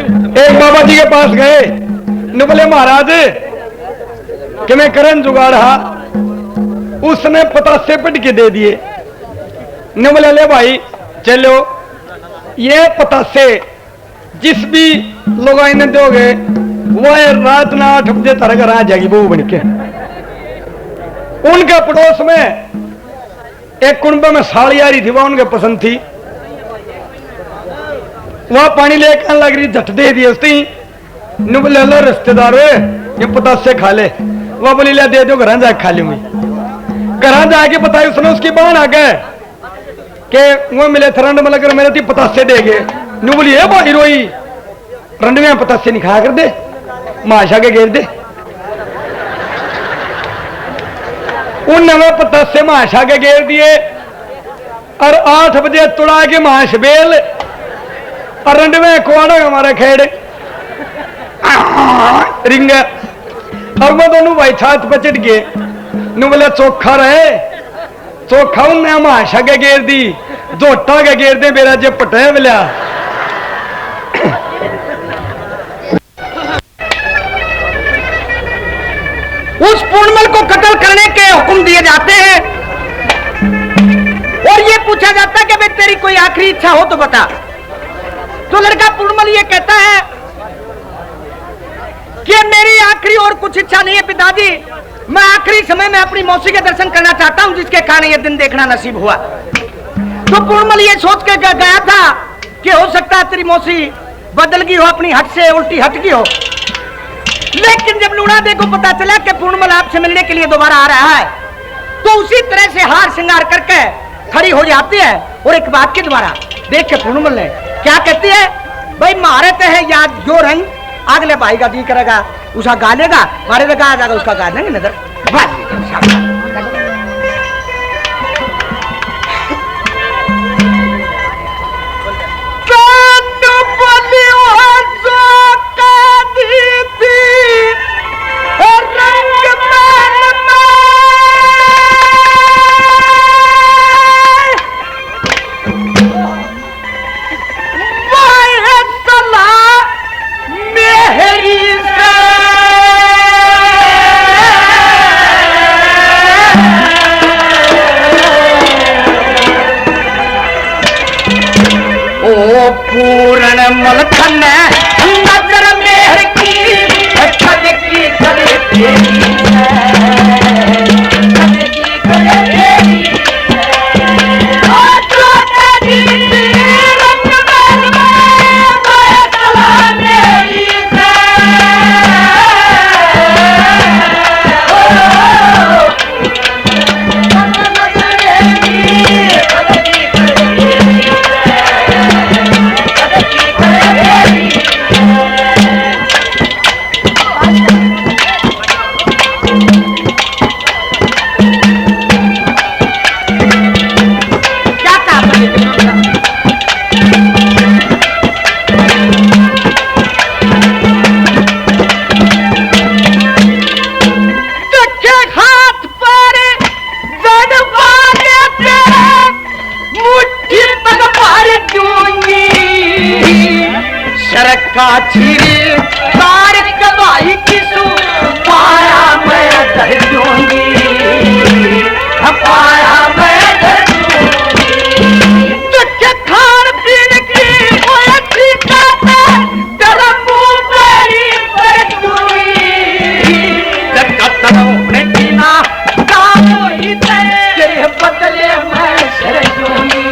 एक बाबा जी के पास गए, न बोले महाराज कि मैं करन जुगाड़ा, उसने पतासे पिट के दे दिए। न बोले ले भाई चलो, ये पतासे जिस भी लोग इन्हें दोगे वो रात ना 8 बजे तारा घर आ जाएगी बहू बन के। उनके पड़ोस में एक कुंबे में साड़ी आ रही थी, वह उनके पसंद थी, वह पानी लेकर लग रही, झट दे दिए उसने। नु बोले लो रिश्तेदार ये पतासे खा ले। वह बोली ले दे दो, घर जाके खा लूंगी। घर जाके बताई उसने, उसकी बहन आ गए कि वो मिले थे रंड में लग मेरे थी पतासे दे गए। नु बोली ये भाई रोई रंड में पतासे नहीं खाया कर दे, माशा के घेर दे। उन नवे पतासे माशा के घेर दिए और 8 बजे तुड़ा के माश बेल और रंड में कुआड़ा हमारे खेड़ रिंग। और वो दोनों भाई छात पर चढ़ गए। नु बोले चोखा रहे, चोखा उन्हें माशा के घेर दी, जोटा के घेर दे मेरा जे पटे मिला। उस पूर्णमल को कत्ल करने के हुक्म दिए जाते हैं और ये पूछा जाता है कि भाई तेरी कोई आखिरी इच्छा हो तो बता। तो लड़का पूर्णमल ये कहता है कि मेरी आखिरी और कुछ इच्छा नहीं है पिताजी, मैं आखिरी समय में अपनी मौसी के दर्शन करना चाहता हूं जिसके कारण ये दिन देखना नसीब हुआ। तो पूर्णमल ये सोच के गया था कि हो सकता है तेरी मौसी बदल गई हो, अपनी हट से उल्टी हट गई हो। लेकिन जब लूणा दे को पता चला कि पूर्णमल आपसे मिलने के लिए दोबारा आ रहा है तो उसी तरह से हार श्रृंगार करके खड़ी हो जाती है और एक बात के द्वारा देख के पूर्णमल ने क्या कहती है, भाई मारे तो है याद जो रंग अगले भाई का जी करेगा उसका गा लेगा, मारे तो गा जाएगा उसका गा देंगे नजर। पूर्ण मलखन नजर मेहर की कद की करे तेरी छिरी तार कबाई किसू पाया मैं धर दूंगी, पाया मैं धर दूंगी। तुझे खान पीन की अच्छी तेरा मुंह मेरी पर दूंगी। अपने पीना ही तेरे बदले मैं सर दूंगी,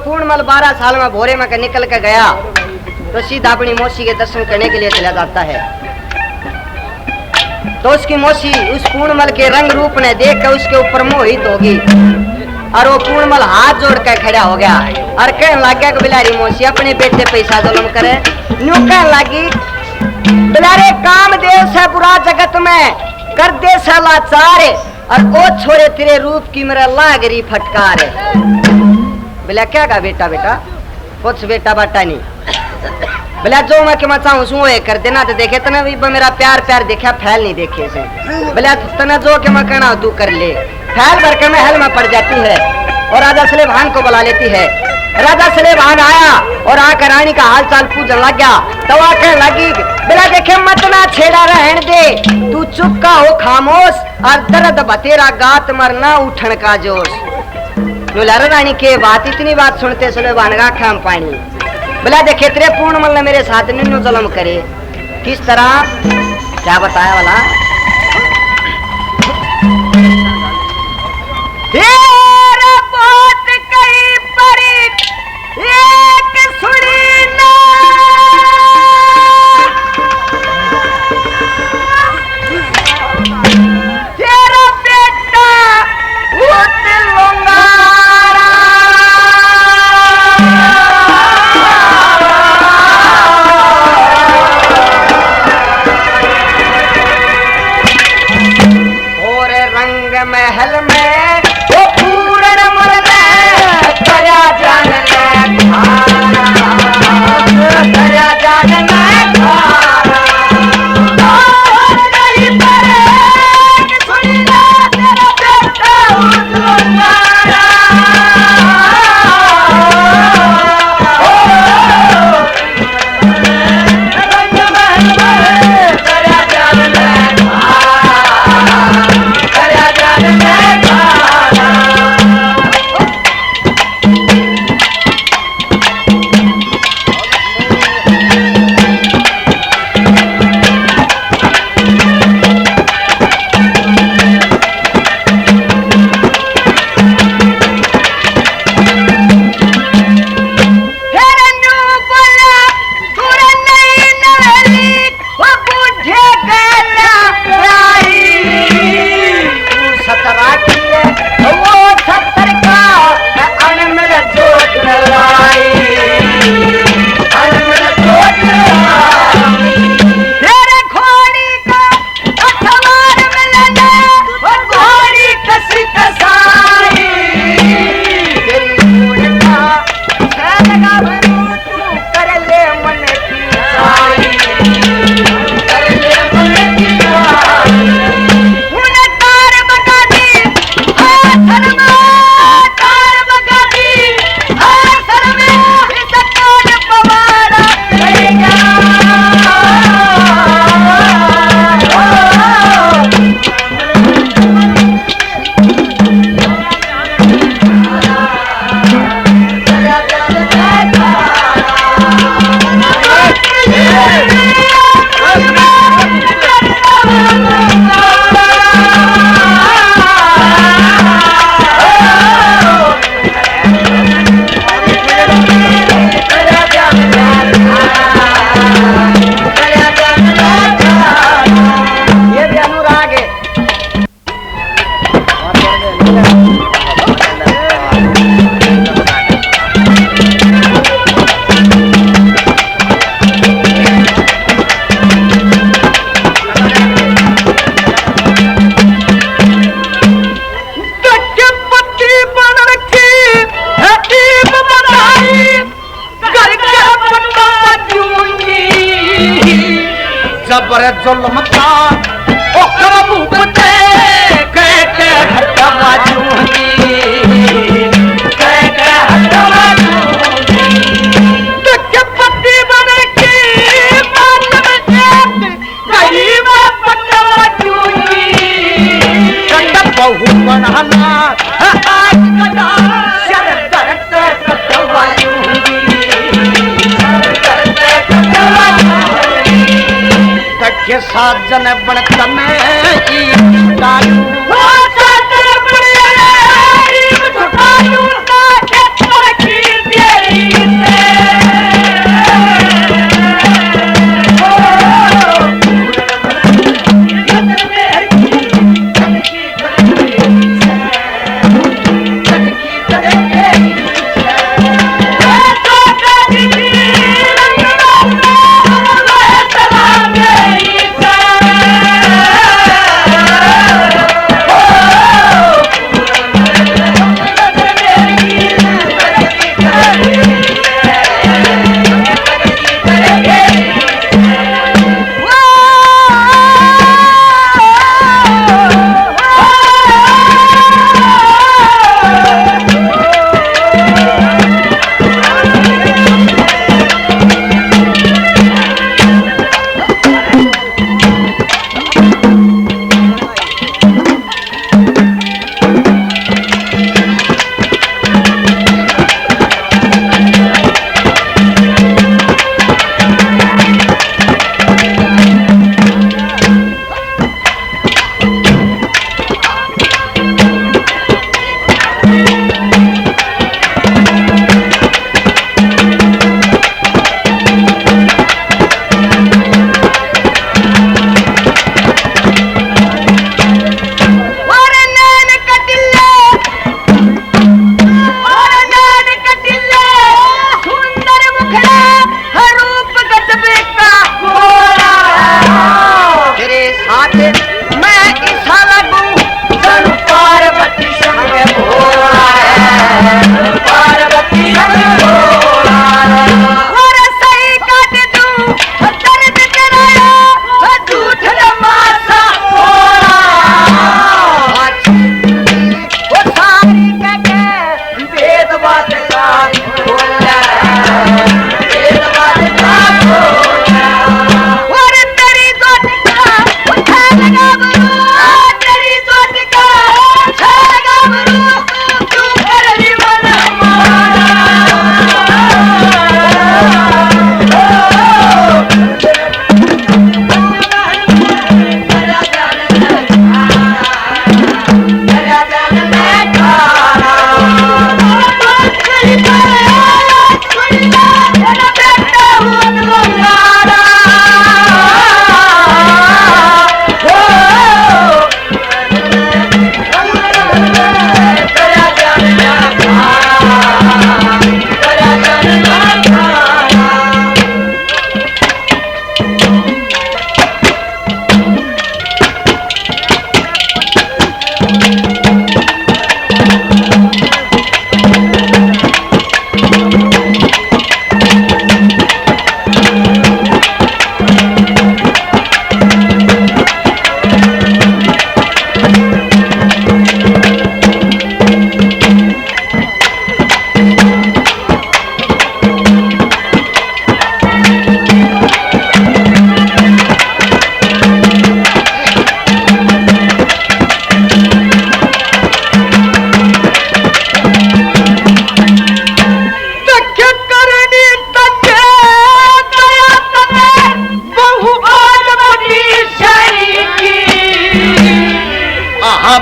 पूर्णमल 12 साल में भोरे में के निकल के गया तो सीधा अपनी मौसी के दर्शन करने के लिए चला जाता है। तो उसकी मौसी उस पूर्णमल के रंग रूप ने देख कर उसके ऊपर मोहित होगी और वो पूर्णमल हाथ जोड़ कर खड़ा हो गया और कहने लग गया कि बिलारी मौसी अपने बेटे पैसा जुल्म करे। न्यू कहने लगी बिलारे कामदेव से बुरा जगत में कर दे लाचार और ओ छोरे तेरे रूप की मेरा लागरी फटकार है। बोला क्या कहा बेटा बेटा कुछ बेटा बाटा नहीं। बोला जो मैं कि चाहूँ सू कर देना तो देखे तना भी मेरा प्यार प्यार देखा फैल नहीं देखे से। बोला तना जो कि मैं कहना तू कर ले। फैल भर के महल में पड़ जाती है और राजा सलेभान को बुला लेती है। राजा सलेभान आया और आकर रानी का हाल चाल पूछने लग गया। तो आकर लगी बोला देखे मत ना छेड़ा रहन दे तू चुप का हो खामोश और दर्द बतेरा गात मरना उठन का जोश। रानी के बात इतनी बात सुनते सलेभान का खाम पानी। बोला देखे तेरे पूर्णमल ने मेरे साथ निन्नु जुल्म करे किस तरह क्या बताया वाला। तेरा बात कहीं परी एक सुनी ना तेरा बेटा उठ लूंगा महल में वो पूर्ण मल में करया जान करया जान नहीं परे सुनी ना तेरा बेटा जबर जुल्म का ओकर मुंह पे कहते हटवा दूंगी कहते हटवा दूंगी तक पत्ती बन के मान में जात गरीब पटवा दूंगी कंड बहु बनाना आज कदा शर दर्द कटवा दूंगी के साथ जन बन तमे दारू हो साथ बन छुटायू ना के पर कीर्ति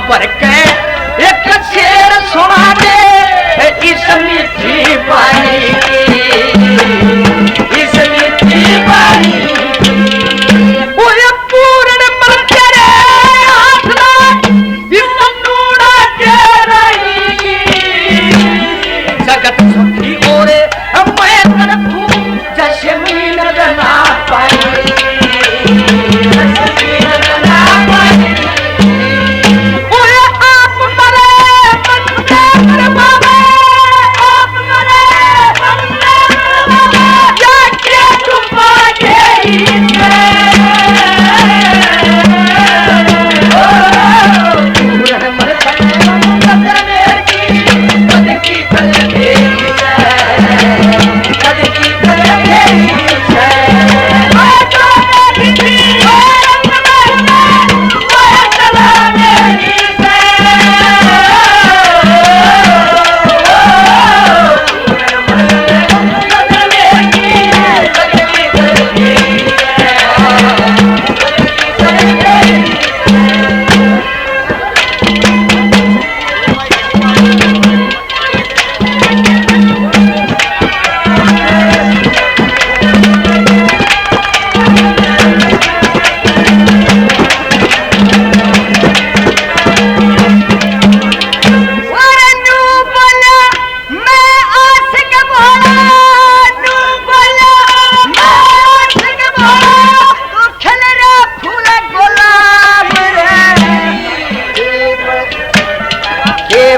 भर के एक शेर सुना दे इस मीठी पानी इस मीठी पानी पूर्ण मल तेरे हाथ में इस नूड़ा के रही जगत सुखी और मैं तरफू जैसे मीन ना पाई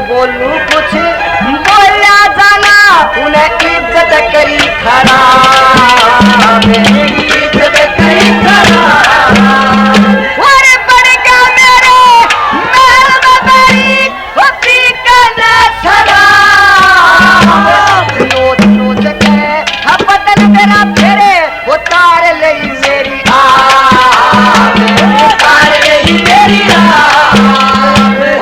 बोलू कुछ बोला जाना उन्हें इज्जत करी खराब इज्जत करी खराब और बढ़ गया मेरे महल में मेरी पति का नशा नोच नोच के बदन मेरा फेरे उतार ले मेरी आग उतार ले मेरी आग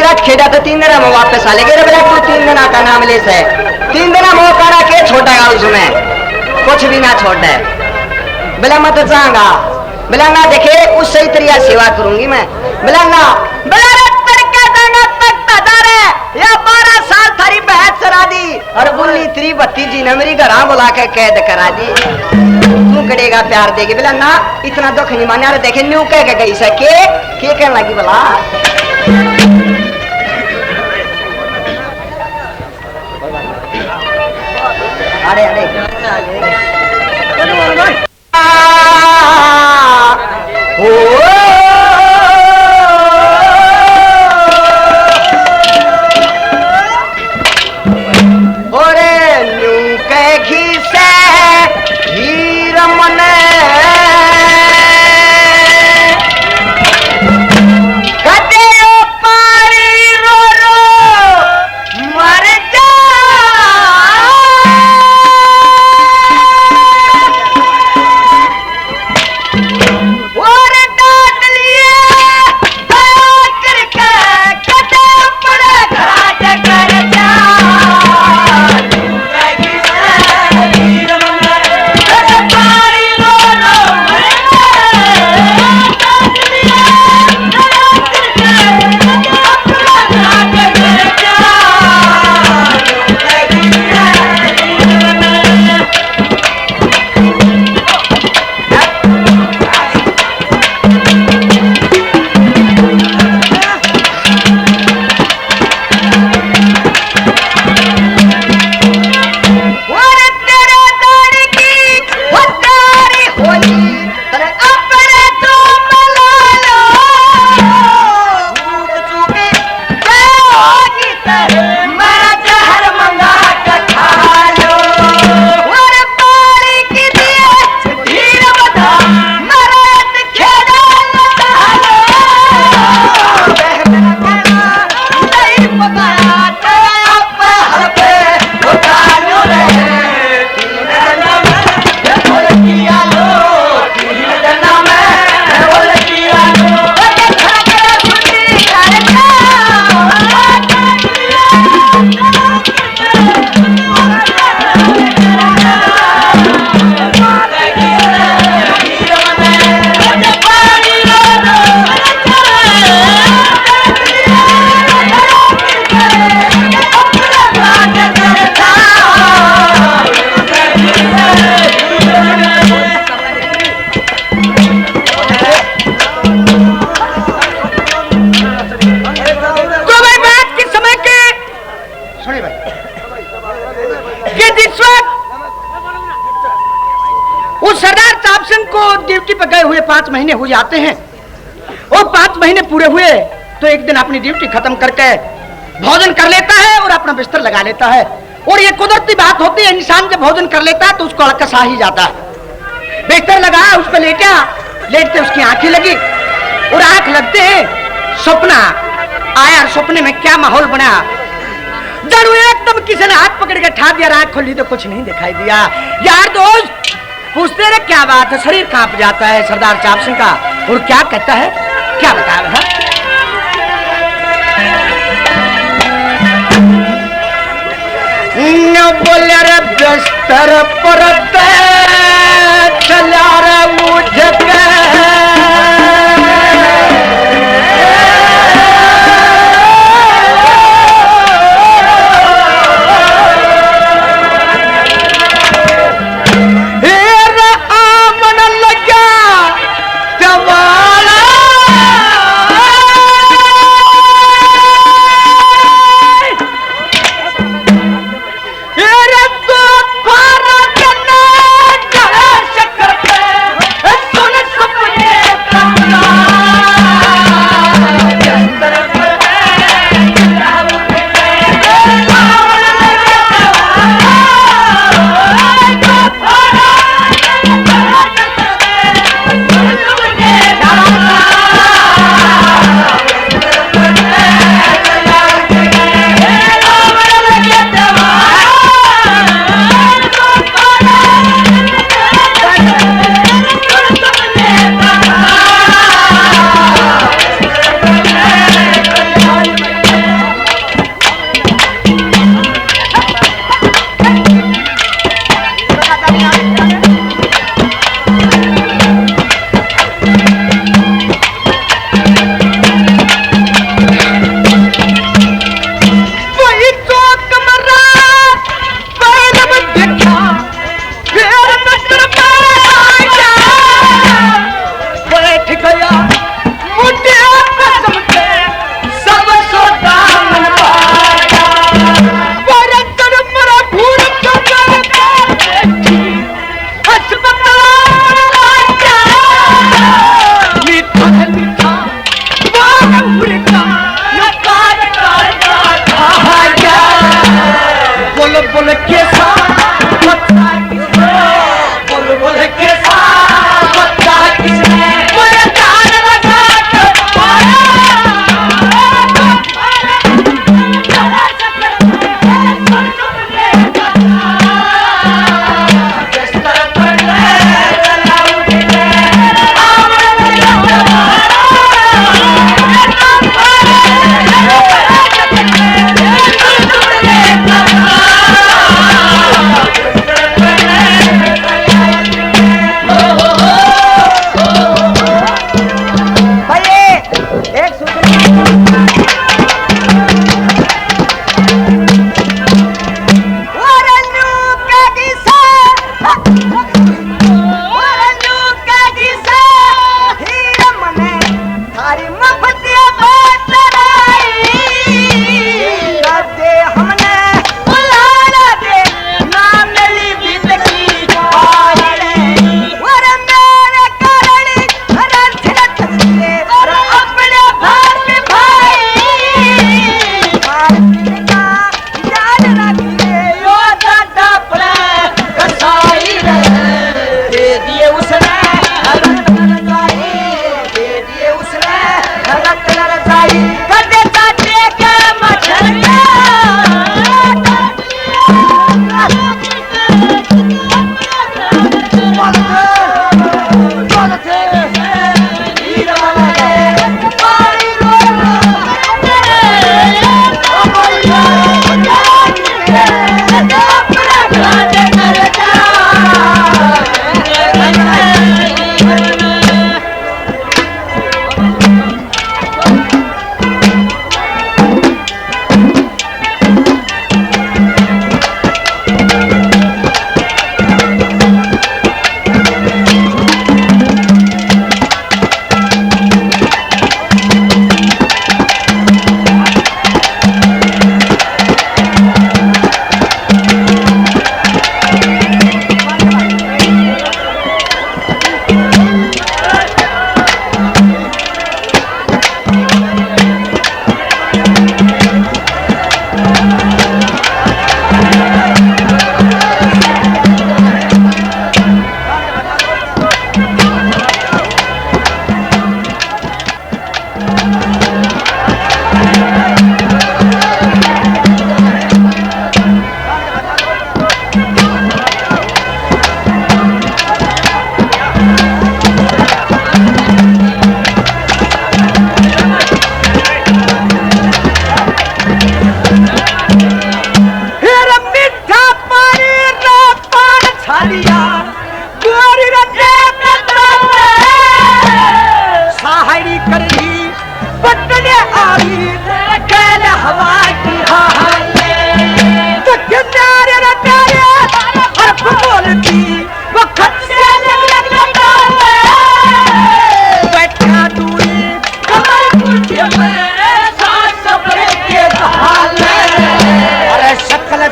बेला खेड़ा तो 3 दिन में वापस आ लेगे रे बेला तू 3 दिन का नाम ले से 3 दिन में करा के छोड़ेगा उसमें कुछ भी ना छोड़ दे बेला मैं तो जाऊंगा बेला ना देखे उस सही तरीका सेवा करूंगी मैं बेला ना बेला रे तरीका देंगे तक तदार है या 12 साल थारी बहस चरा दी और बुल्ली 32 जी ने मेरी घर बुला के कैद करा दी तू करेगा प्यार देगी बेला ना इतना दुख नहीं माना रे देखे न्यू कह के गई सके के कहने लगी बोला अरे अरे ड्यूटी पर गए हुए 5 महीने हो जाते हैं और 5 महीने पूरे हुए तो एक दिन अपनी ड्यूटी खत्म करके भोजन कर लेता है और अपना बिस्तर लगा लेता है। और ये कुदरती बात होती है, इंसान जब भोजन कर लेता है तो उसको अड़कस आ ही जाता है। बिस्तर लगाया, उस पर लेटा, लेटते उसकी आंखें लगी और आंख लगते सपना आया। सपने में क्या माहौल बना, जरूर एकदम किसी ने हाथ पकड़ के ठा दिया, आंख खोली तो कुछ नहीं दिखाई दिया। यार दोस्त पूछते रहे क्या बात है, शरीर कांप जाता है सरदार चाप सिंह का। और क्या कहता है, क्या बता रहा बोले रे बिस्तर पर चला रे मुझे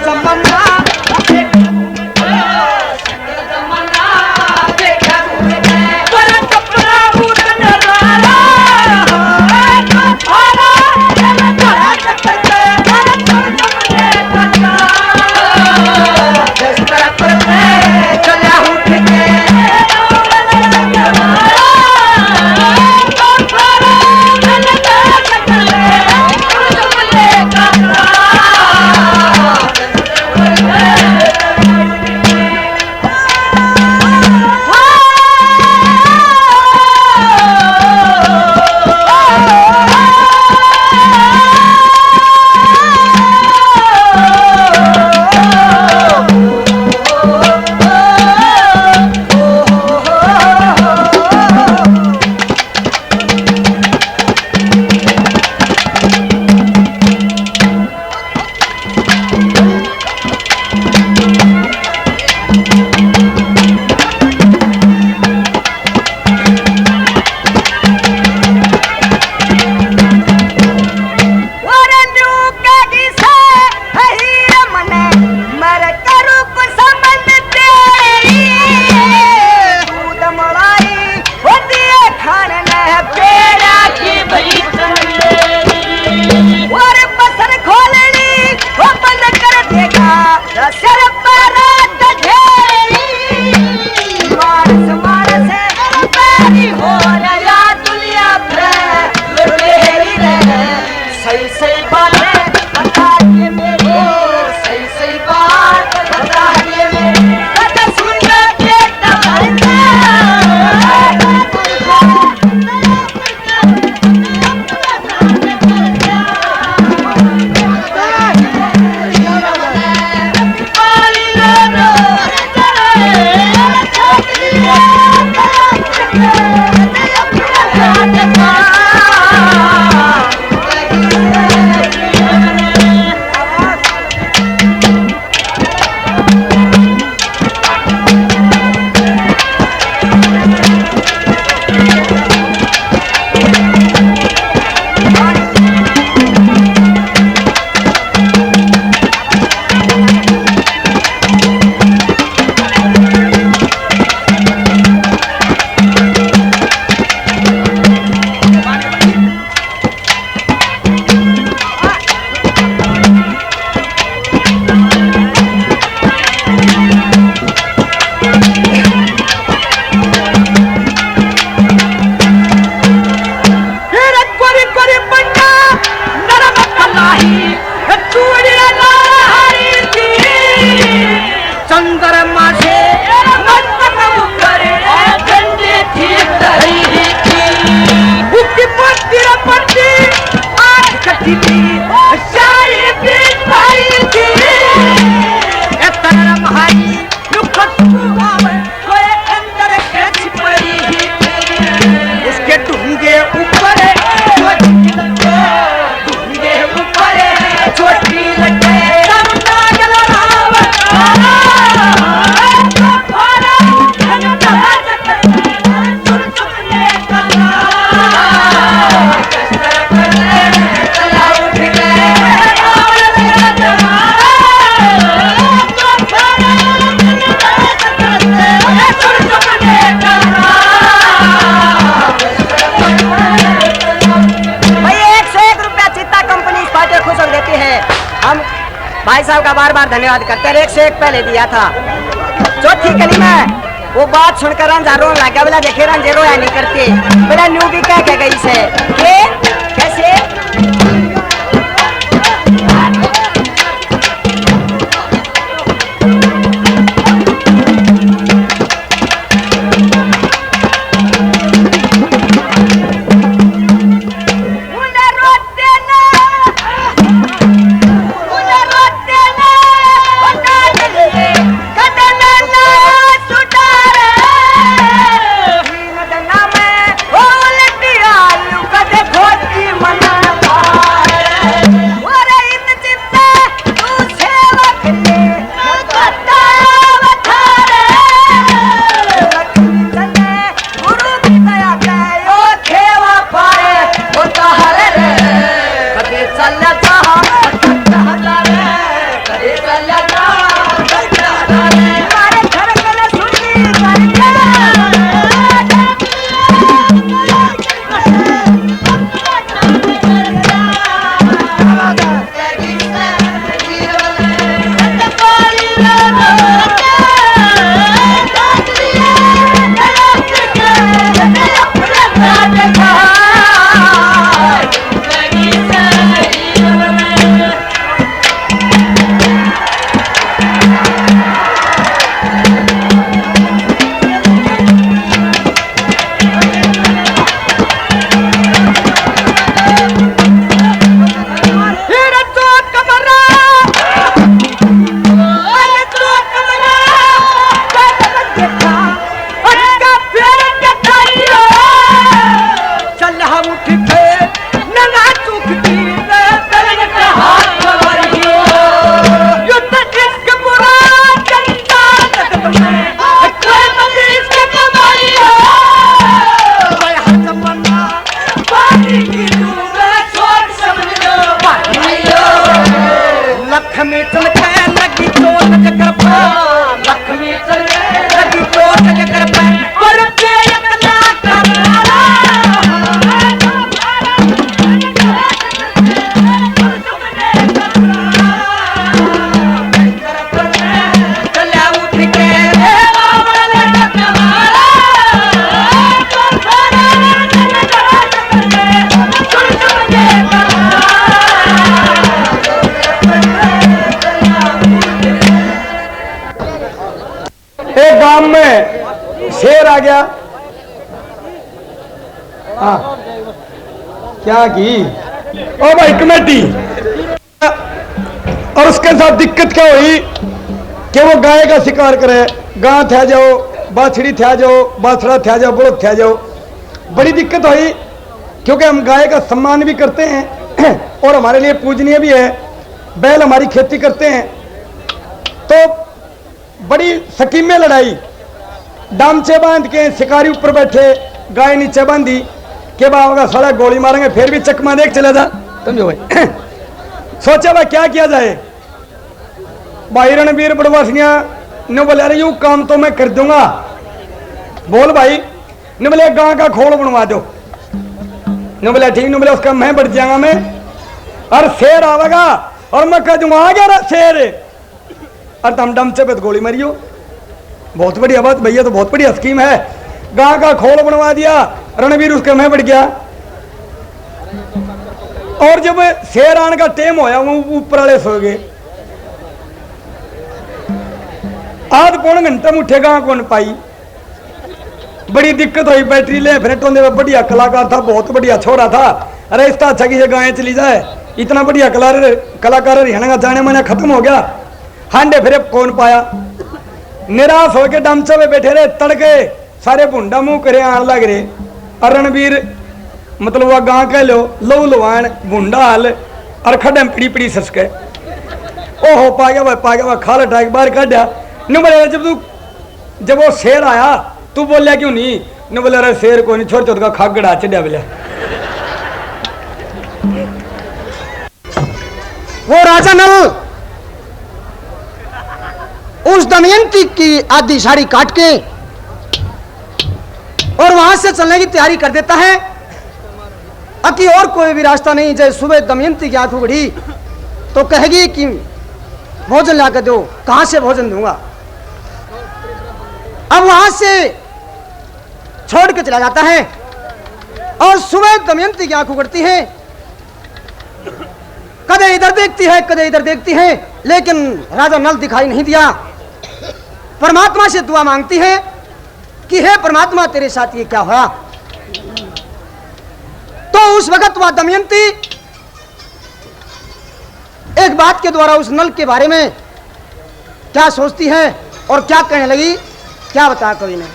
जमना भाई साहब का बार बार धन्यवाद करते हैं। एक से एक पहले दिया था। चौथी कली में वो बात सुनकर रंजा रोने लगा। बोला देखे रंजे रोया नहीं करते। बोला न्यू भी क्या क्या गई से कैसे गांव में शेर आ गया। हाँ क्या की ओ भाई कमेटी। और उसके साथ दिक्कत क्या हुई कि वो गाय का शिकार करे। गां थे जाओ, बाछड़ी थे जाओ, बाछड़ा थे जाओ, बड़द थे जाओ। बड़ी दिक्कत हुई क्योंकि हम गाय का सम्मान भी करते हैं और हमारे लिए पूजनीय भी है। बैल हमारी खेती करते हैं। तो बड़ी सकीम में लड़ाई। डामचे बांध के शिकारी ऊपर बैठे, गाय नीचे बांधी के बाबा साला गोली मारेंगे फिर भी चकमा देख चला जा। समझो भाई। सोचा भाई क्या किया जाए। भाई रणवीर बड़वासिया ने बोले अरे यूं काम तो मैं कर दूंगा। बोल भाई। ने बोले गां का खोल बनवा दो। ने बोले ठीक। ने बोले उसका मैं बढ़ जाऊंगा मैं और शेर आवेगा और मैं कह दूंगा आ गया शेर। और तुम डमचे पे गोली मारियो। बहुत बढ़िया बात भैया, तो बहुत बढ़िया स्कीम है। गां का खोल बनवा दिया, रणवीर उसके में बढ़ गया। और जब शेर आने का टाइम होया वो ऊपर वाले सो गए। आध पौन घंटा में उठे गां कौन पाई। बड़ी दिक्कत हुई। बैटरी ले फिर टोंदे। बढ़िया कलाकार था, बहुत बढ़िया छोरा था। अरे इसका अच्छा की गायें चली जाए। इतना बढ़िया कलाकार हरियाणा का जाने माने खत्म हो गया। हांडे फिर कौन पाया। निराश होके डमचा में बैठे रहे। तड़के सारे भुंडा मुंह करे आन लग रहे। और रणवीर मतलब वह गां कह लो लहू लवान भुंडा हाल और खड्डे पिड़ी पिड़ी ससके। ओहो पा गया भाई खाल हटा के बाहर काटा। न बोले जब वो शेर आया तू बोलिया क्यों नहीं। न बोले अरे शेर को नहीं, छोटे छोटे का खागड़ा चढ़िया बोलिया। वो राजा नल उस दमयंती की आधी साड़ी काट के और वहां से चलने की तैयारी कर देता है। अकी और कोई भी रास्ता नहीं। जैसे सुबह दमयंती की आंख उगड़ी तो कहेगी कि भोजन ला कर दो। कहां से भोजन दूंगा? अब वहां से छोड़ के चला जाता है और सुबह दमयंती की आंख उगड़ती है, कदे इधर देखती है कदे इधर देखती है, लेकिन राजा नल दिखाई नहीं दिया। परमात्मा से दुआ मांगती है कि हे परमात्मा तेरे साथ ये क्या हुआ। तो उस वक्त वह दमयंती एक बात के द्वारा उस नल के बारे में क्या सोचती है और क्या कहने लगी, क्या बताया कवि ने।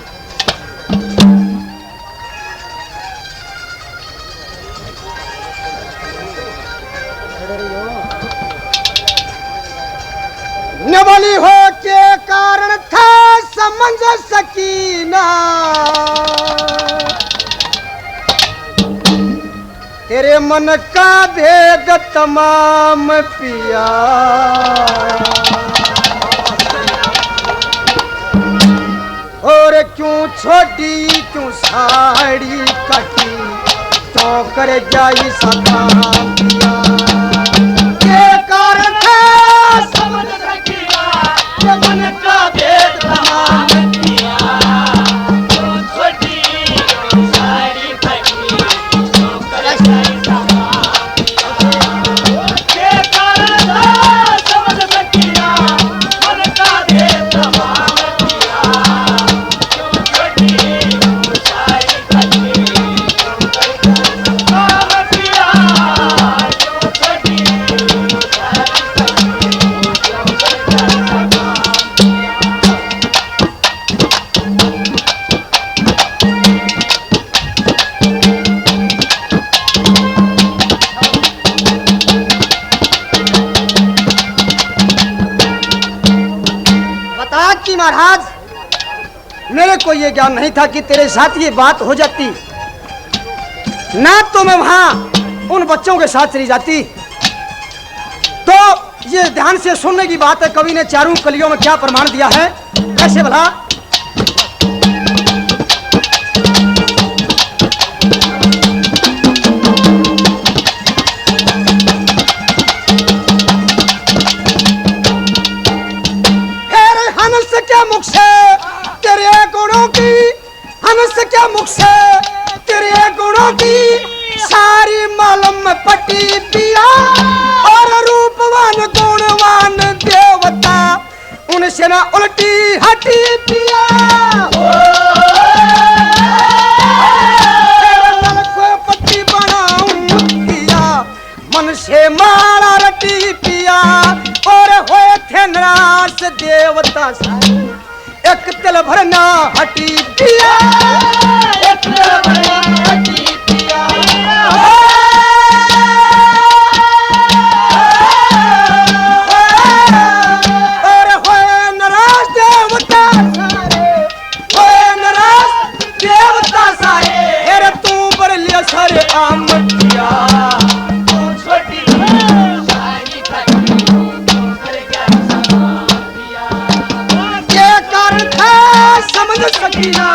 नवली हो के कारण था समझ सकीना, तेरे मन का भेद तमाम पिया, और क्यों छोटी क्यों साड़ी कटी, तो कर जाई सका पिया। के कारण था समझ सकीना, ये मन का भेद तमाम पिया, क्यों छोटी क्यों साड़ी कटी, तो कर जाई सका पिया। के कारण था समझ सकीना, मन का भेद तमाम पिया, क्यों छोटी क्यों साड़ी कटी, तो कर जाई सका पिया, क्यों छोटी क्यों साड़ी कटी, तो कर जाई सका। बता कि महाराज मेरे को ये ज्ञान नहीं था कि तेरे साथ ये बात हो जाती, ना तो मैं वहां उन बच्चों के साथ चली जाती। तो ये ध्यान से सुनने की बात है, कवि ने चारों कलियों में क्या प्रमाण दिया है, कैसे भला। तेरे हंस के मुख से तेरे गुणों की, हंस के मुख से तेरे गुणों की सारी मालूम पटी पिया, और रूपवान गुणवान देवता उनसे ना उल्टी हटी पिया। तेरे मन को पट्टी बनाऊं पिया, मन से मारा रटी पिया, और होए थे नाराज देवता सारे, एक तिल भरना हटी पिया, एक तिल भरना हटी पिया। और होए नाराज देवता सारे, होए नाराज देवता सारे, हेरे तू बर लिया सारे आम पिया, तू छोटी सारी कटी, तू कर जाई सका पिया। के कारण था समझ सकीना,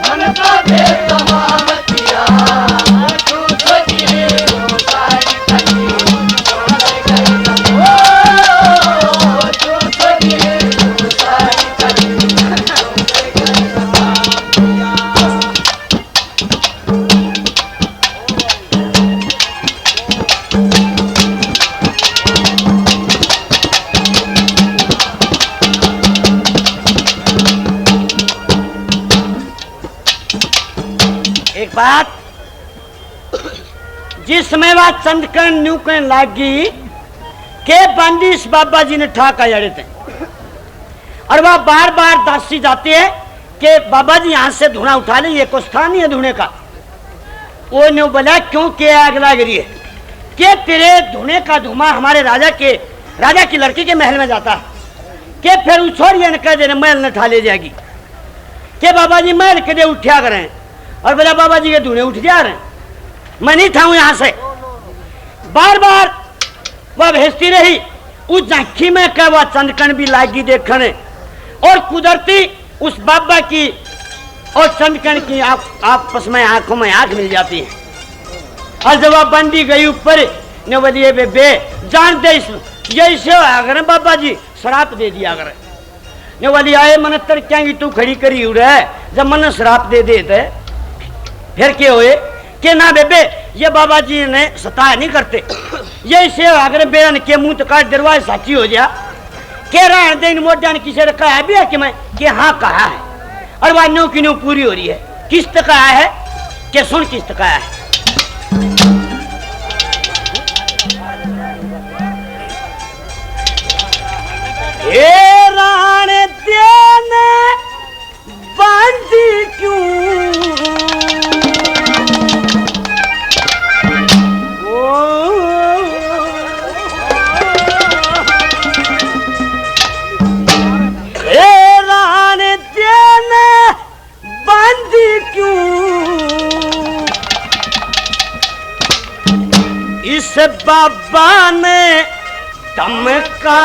मन का भेद तमाम पिया, तू छोटी तू सारी कटी, तू कर जाई सका, तू छोटी तू सारी कटी, तू कर जाई सका पिया। एक बात, जिस समय वह चंदकन न्यू कहने लागी के बंदिश बाबा जी ने ठाका जड़े थे, और वह बार बार दासी जाती है कि बाबा जी यहाँ से धुआं उठा ले, ये कोई स्थान नहीं है धुएं का। वो ने बोला क्यों के आग लग रही है, कि तेरे धुएं का धुआं हमारे राजा की लड़की के महल में जाता है, कि फिर उछोड़िए न कह देने महल न ठा ले जाएगी, कि बाबा जी महल के लिए उठा करें, और बोला बाबा जी के धुएं उठ जा रहे हैं, मैं नहीं था यहां से। बार बार वह भेजती रही, उस झांकी में क्या वह चंदकन भी लागी देखने, और कुदरती उस बाबा की और चंदकन की आपस में आंखों में आंख मिल जाती है। और जब वह बंदी गई ऊपर ने बोलिए बे जान दे जैसे अगर बाबा जी श्राप दे दिया करे। ने वाली आए मन तर क्या तू खड़ी करी उड़ जब मन श्राप दे देते फिर क्या हुए के ना बेबे ये बाबा जी ने सताया नहीं करते ये इसे अगर बेरन के मुंह तो काट दरवाजे साची हो जा के रहन दिन मोटा ने किसी ने कहा भी है कि मैं कि हाँ कहा है और वह न्यू की न्यू पूरी हो रही है। किस्त कहा है के सुन किस्त कहा है। ए राण देने बांधी क्यों इस बाबा ने धमका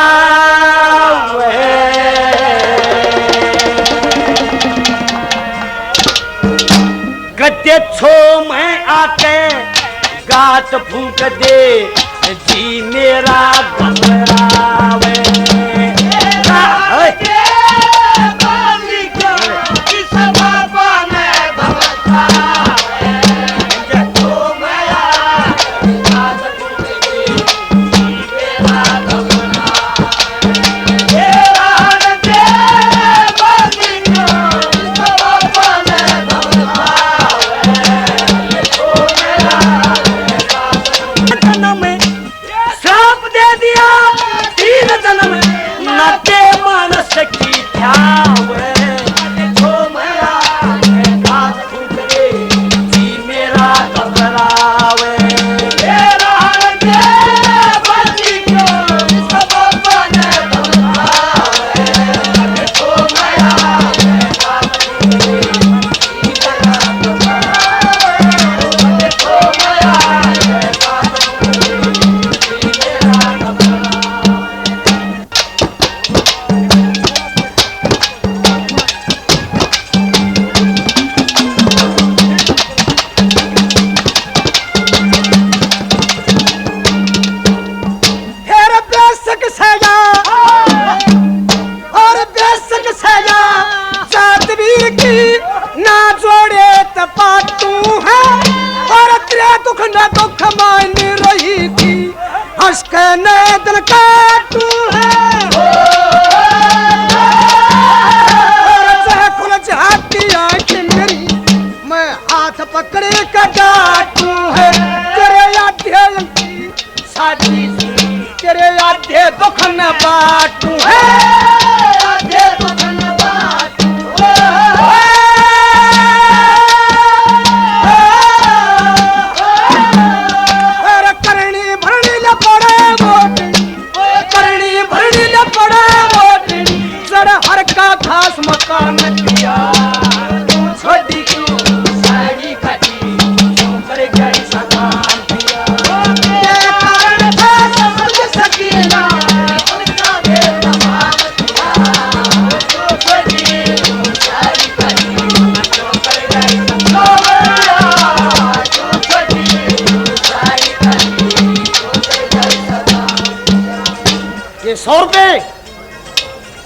गद्दे छो मैं आके गात फूक दे जी मेरा घबरावे।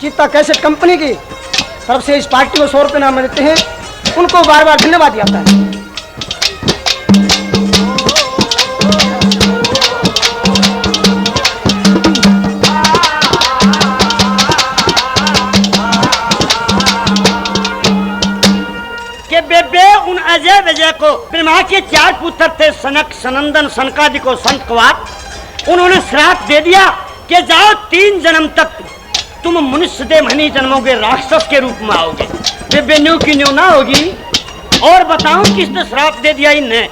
गीता कैसेट कंपनी की तरफ से इस पार्टी को 100 रुपये नाम देते हैं, उनको बार बार धन्यवाद दिया है। के बेबे उन अजय विजय को ब्रह्मा के 4 पुत्र थे, सनक सनंदन सनकादि को संत कुमार। उन्होंने श्राप दे दिया कि जाओ 3 जन्म तक तुम मनुष्य दे मनी जन्मोगे, राक्षस के रूप में आओगे। बेबे न्यू की न्यू ना होगी। और बताऊं किसने श्राप दे दिया इन्हें?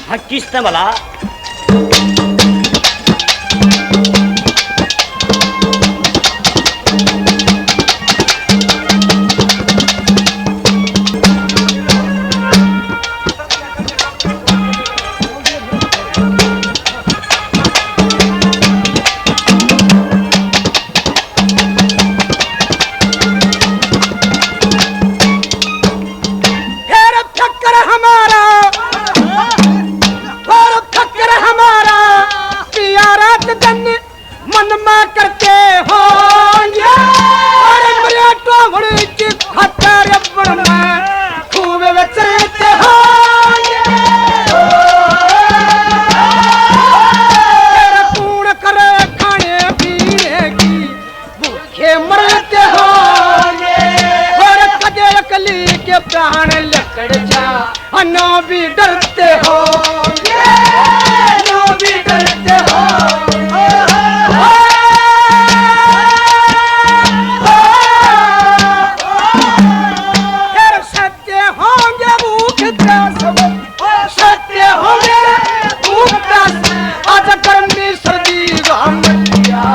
हाँ किसने भला? हमारा और फकर के प्राण लकड़ जा, नो भी डरते हो, नो भी डरते हो। फिर सत्य होंगे भूख प्यास, सत्य होंगे भूख प्यास, आज गर्मी सर्दी घाम दिया।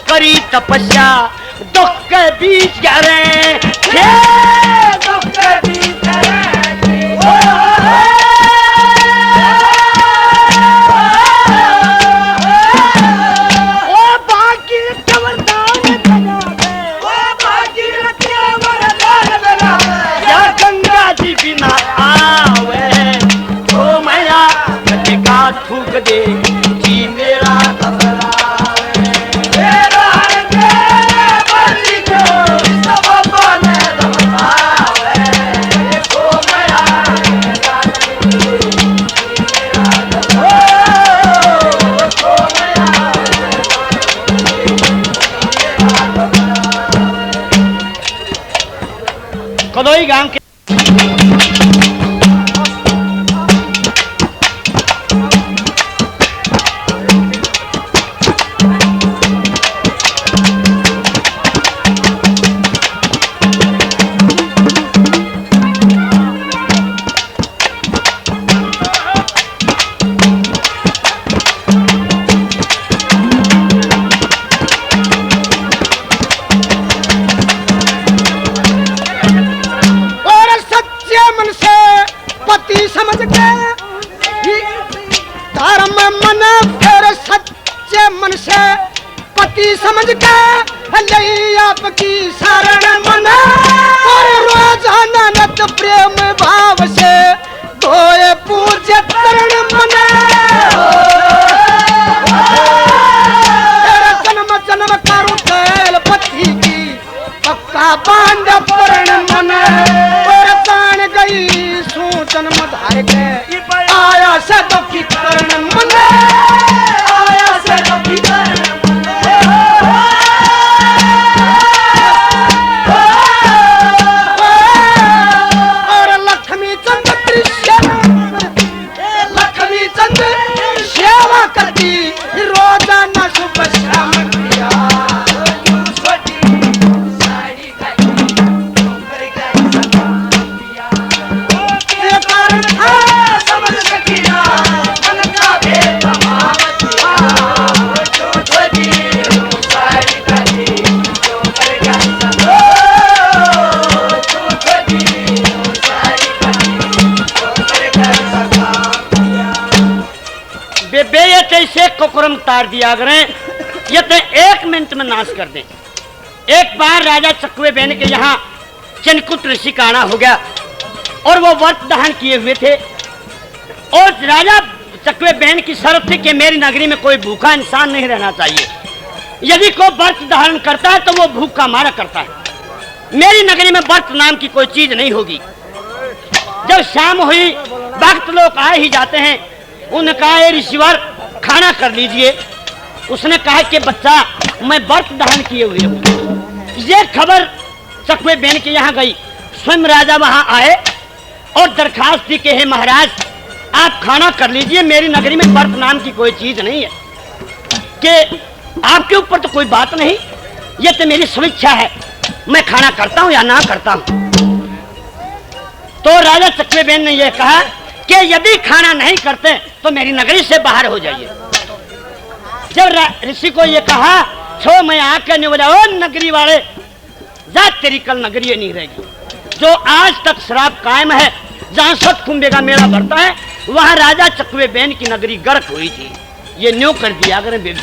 करी तपस्या दुख के बीच गहरे थे, दुख के बीच गंगा जी बिना आवे ओ मैया का ठूक दे जी मेरा कदोई गांव के समझ के धर्म मन, फिर सच्चे मन से पति समझ के ले आपकी शरण मन, और रोजाना नत प्रेम भाव से धोए पूज्य चरण मन। तेरे जन्म जन्म करूं तेल पति की पक्का बांध प्रण मन, और प्राण गई जन्म धार के आया से दुखी करण मन, आया से दुखी करण और लक्ष्मी चंद लक्ष्मी चंद सेवा करती रोजाना सुबह शाम किया। कैसे कुकरम तार दिया करें, ये तो 1 मिनट में नाश कर दें। एक बार राजा चकवे बेन के यहाँ चिनकुट ऋषि का आना हो गया और वो व्रत दहन किए हुए थे, और राजा चकवे बेन की शर्त थी कि मेरी नगरी में कोई भूखा इंसान नहीं रहना चाहिए। यदि कोई व्रत दहन करता है तो वो भूख का मारा करता है। मेरी नगरी में व्रत नाम की कोई चीज नहीं होगी। जब शाम हुई, भक्त लोग आ ही जाते हैं। उन्होंने कहा ऋषिवर खाना कर लीजिए। उसने कहा कि बच्चा मैं व्रत दहन किए हुए हूँ। ये खबर चकवे बेन के यहाँ गई। स्वयं राजा वहाँ आए और दरखास्त दी कि हे महाराज आप खाना कर लीजिए, मेरी नगरी में व्रत नाम की कोई चीज नहीं है, कि आपके ऊपर तो कोई बात नहीं, ये तो मेरी स्वेच्छा है, मैं खाना करता हूँ या ना करता हूँ। तो राजा चकवेबेन ने यह कहा कि यदि खाना नहीं करते तो मेरी नगरी से बाहर हो जाइए। जब ऋषि को यह कहा छो मैं आकर नहीं बोला, ओ नगरी वाले जा, तेरी कल नगरी नहीं रहेगी। जो आज तक शराब कायम है, जहां सत कुंभे का मेला भरता है, वहां राजा चकवेबेन की नगरी गर्क हुई थी। ये न्यू कर दिया अगर बेबे।